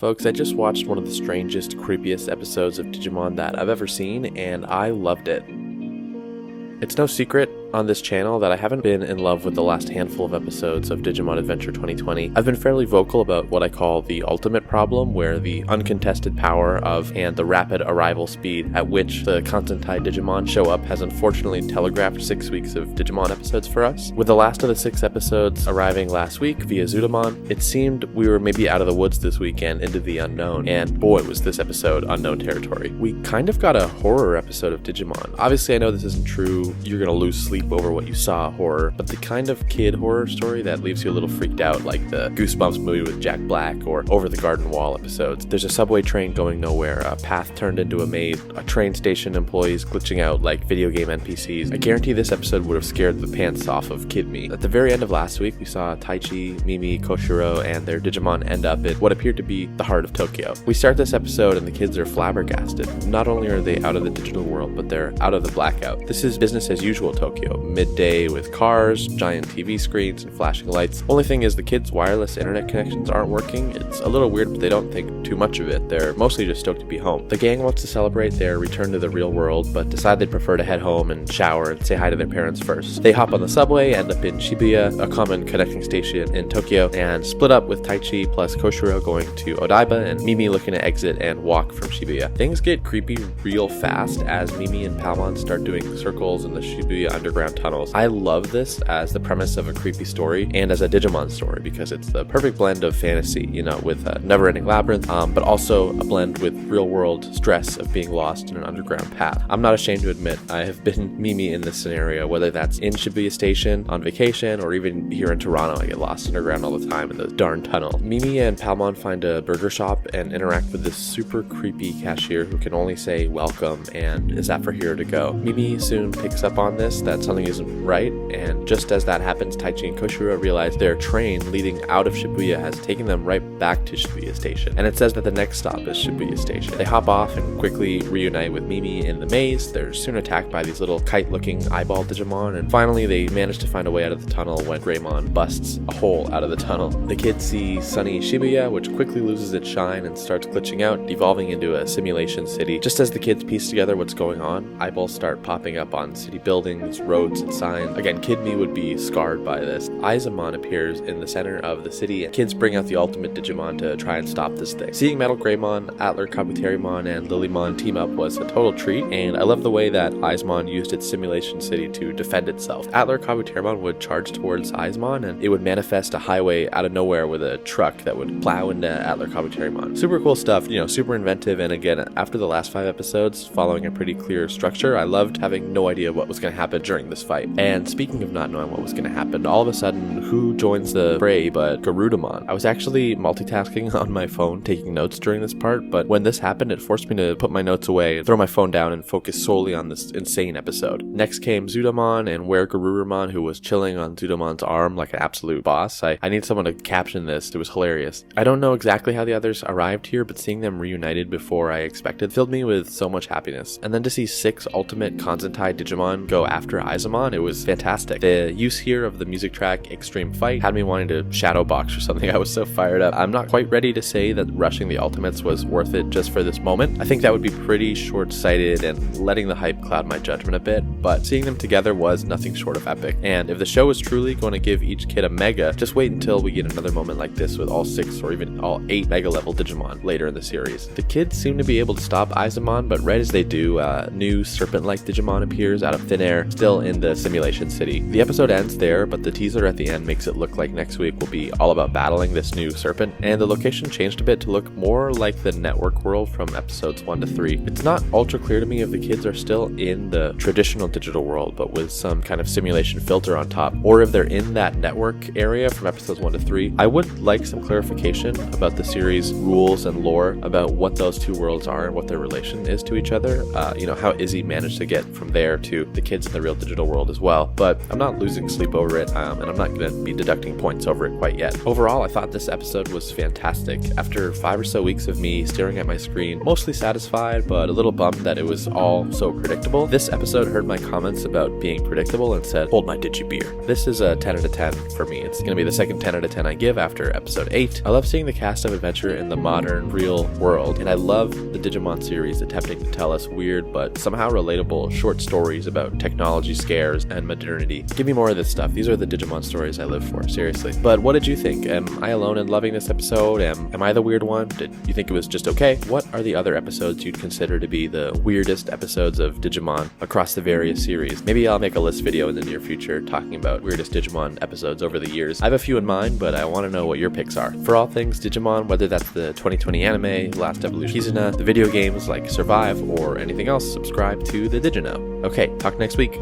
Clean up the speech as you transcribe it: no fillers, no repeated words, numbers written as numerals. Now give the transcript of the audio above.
Folks, I just watched one of the strangest, creepiest episodes of Digimon that I've ever seen, and I loved it. It's no secret on this channel that I haven't been in love with the last handful of episodes of Digimon Adventure 2020. I've been fairly vocal about what I call the ultimate problem, where the uncontested power of and the rapid arrival speed at which the Kanzentai Digimon show up has unfortunately telegraphed 6 weeks of Digimon episodes for us. With the last of the 6 episodes arriving last week via Zudomon, it seemed we were maybe out of the woods this weekend into the unknown, and boy was this episode unknown territory. We kind of got a horror episode of Digimon. Obviously I know this isn't true, you're gonna lose sleep over what you saw horror, but the kind of kid horror story that leaves you a little freaked out, like the Goosebumps movie with Jack Black or Over the Garden Wall episodes. There's a subway train going nowhere, a path turned into a maze, a train station employees glitching out like video game NPCs. I guarantee this episode would have scared the pants off of Kid Me. At the very end of last week, we saw Taichi, Mimi, Koshiro, and their Digimon end up in what appeared to be the heart of Tokyo. We start this episode and the kids are flabbergasted. Not only are they out of the digital world, but they're out of the blackout. This is business as usual Tokyo. Midday with cars, giant TV screens, and flashing lights. Only thing is the kids' wireless internet connections aren't working. It's a little weird, but they don't think too much of it. They're mostly just stoked to be home. The gang wants to celebrate their return to the real world, but decide they'd prefer to head home and shower and say hi to their parents first. They hop on the subway, end up in Shibuya, a common connecting station in Tokyo, and split up with Taichi plus Koshiro going to Odaiba and Mimi looking to exit and walk from Shibuya. Things get creepy real fast as Mimi and Palmon start doing circles in the Shibuya underground tunnels. I love this as the premise of a creepy story and as a Digimon story because it's the perfect blend of fantasy, with a never-ending labyrinth, but also a blend with real-world stress of being lost in an underground path. I'm not ashamed to admit I have been Mimi in this scenario, whether that's in Shibuya Station, on vacation, or even here in Toronto. I get lost underground all the time in the darn tunnel. Mimi and Palmon find a burger shop and interact with this super creepy cashier who can only say welcome and is that for here to go. Mimi soon picks up on this, that something isn't right, and just as that happens, Taichi and Koshiro realize their train leading out of Shibuya has taken them right back to Shibuya Station, and it says that the next stop is Shibuya Station. They hop off and quickly reunite with Mimi in the maze. They're soon attacked by these little kite-looking eyeball Digimon, and finally they manage to find a way out of the tunnel when Greymon busts a hole out of the tunnel. The kids see sunny Shibuya, which quickly loses its shine and starts glitching out, devolving into a simulation city. Just as the kids piece together what's going on, eyeballs start popping up on city buildings, roads, and signs. Again, Kid Me would be scarred by this. Izamon appears in the center of the city, and kids bring out the ultimate Digimon to try and stop this thing. Seeing Metal Greymon, Atler Kabuterimon, and Lilymon team up was a total treat, and I love the way that Izamon used its simulation city to defend itself. Atler Kabuterimon would charge towards Izamon, and it would manifest a highway out of nowhere with a truck that would plow into Atler Kabuterimon. Super cool stuff, super inventive, and again, after the last 5 episodes, following a pretty clear structure, I loved having no idea what was going to happen during this fight. And speaking of not knowing what was going to happen, all of a sudden, who joins the fray but Garudamon? I was actually multitasking on my phone, taking notes during this part, but when this happened, it forced me to put my notes away, throw my phone down, and focus solely on this insane episode. Next came Zudomon and Where Garurumon, who was chilling on Zudomon's arm like an absolute boss. I need someone to caption this. It was hilarious. I don't know exactly how the others arrived here, but seeing them reunited before I expected filled me with so much happiness. And then to see 6 ultimate Kanzentai Digimon go after Izamon, it was fantastic. The use here of the music track Extreme Fight had me wanting to shadow box or something. I was so fired up. I'm not quite ready to say that rushing the ultimates was worth it just for this moment. I think that would be pretty short-sighted and letting the hype cloud my judgment a bit, but seeing them together was nothing short of epic. And if the show is truly going to give each kid a mega, just wait until we get another moment like this with all 6 or even all 8 mega level Digimon later in the series. The kids seem to be able to stop Izamon, but right as they do, a new serpent-like Digimon appears out of thin air, still in the simulation city. The episode ends there, but the teaser at the end makes it look like next week will be all about battling this new serpent, and the location changed a bit to look more like the network world from episodes 1 to 3. It's not ultra clear to me if the kids are still in the traditional digital world, but with some kind of simulation filter on top, or if they're in that network area from episodes 1 to 3. I would like some clarification about the series' rules and lore about what those two worlds are and what their relation is to each other. How Izzy managed to get from there to the kids in the real digital digital world as well, but I'm not losing sleep over it, and I'm not going to be deducting points over it quite yet. Overall, I thought this episode was fantastic. After 5 or so weeks of me staring at my screen, mostly satisfied, but a little bummed that it was all so predictable, this episode heard my comments about being predictable and said, hold my digi-beer. This is a 10 out of 10 for me. It's going to be the second 10 out of 10 I give after episode 8. I love seeing the cast of adventure in the modern, real world, and I love the Digimon series attempting to tell us weird but somehow relatable short stories about technology scares and modernity. Give me more of this stuff. These are the Digimon stories I live for, seriously. But what did you think? Am I alone in loving this episode? Am I the weird one? Did you think it was just okay? What are the other episodes you'd consider to be the weirdest episodes of Digimon across the various series? Maybe I'll make a list video in the near future talking about weirdest Digimon episodes over the years. I have a few in mind, but I want to know what your picks are. For all things Digimon, whether that's the 2020 anime, Last Evolution, Kizuna, the video games like Survive, or anything else, subscribe to the Digino. Okay, talk next week.